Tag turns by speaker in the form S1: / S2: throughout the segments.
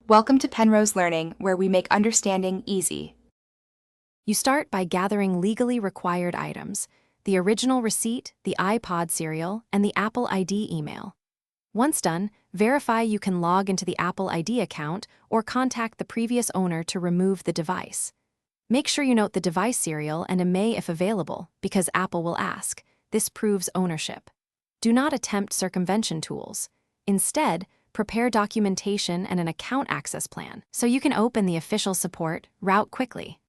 S1: Welcome to Penrose Learning, where we make understanding easy.
S2: You start by gathering legally required items: the original receipt, the Ipod serial, and the Apple ID email. Once done, verify you can log into the Apple ID account or contact the previous owner to remove the device. Make sure you note the device serial and a may if available, because Apple will ask. This proves ownership. Do not attempt circumvention tools. Instead, prepare documentation and an account access plan so you can open the official support route quickly.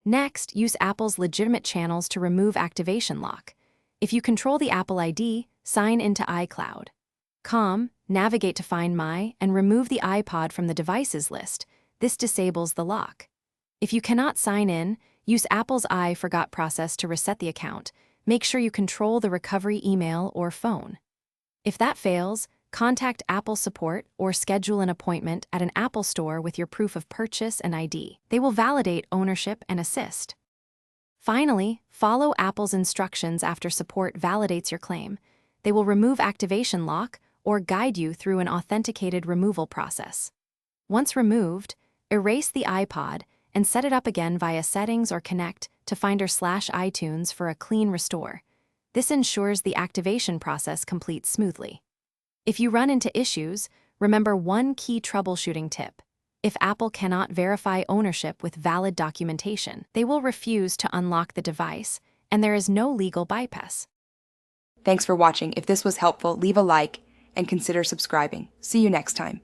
S2: Next, use Apple's legitimate channels to remove activation lock. If you control the Apple ID, sign into iCloud. Navigate to Find My and remove the iPod from the devices list. This disables the lock. If you cannot sign in, use Apple's I Forgot process to reset the account. Make sure you control the recovery email or phone. If that fails, contact Apple support or schedule an appointment at an Apple store with your proof of purchase and ID. They will validate ownership and assist. Finally, follow Apple's instructions after support validates your claim. They will remove activation lock or guide you through an authenticated removal process. Once removed, erase the iPod and set it up again via Settings or Connect to Finder/iTunes for a clean restore. This ensures the activation process completes smoothly. If you run into issues, remember one key troubleshooting tip. If Apple cannot verify ownership with valid documentation, they will refuse to unlock the device, and there is no legal bypass.
S1: Thanks for watching. If this was helpful, leave a like and consider subscribing. See you next time.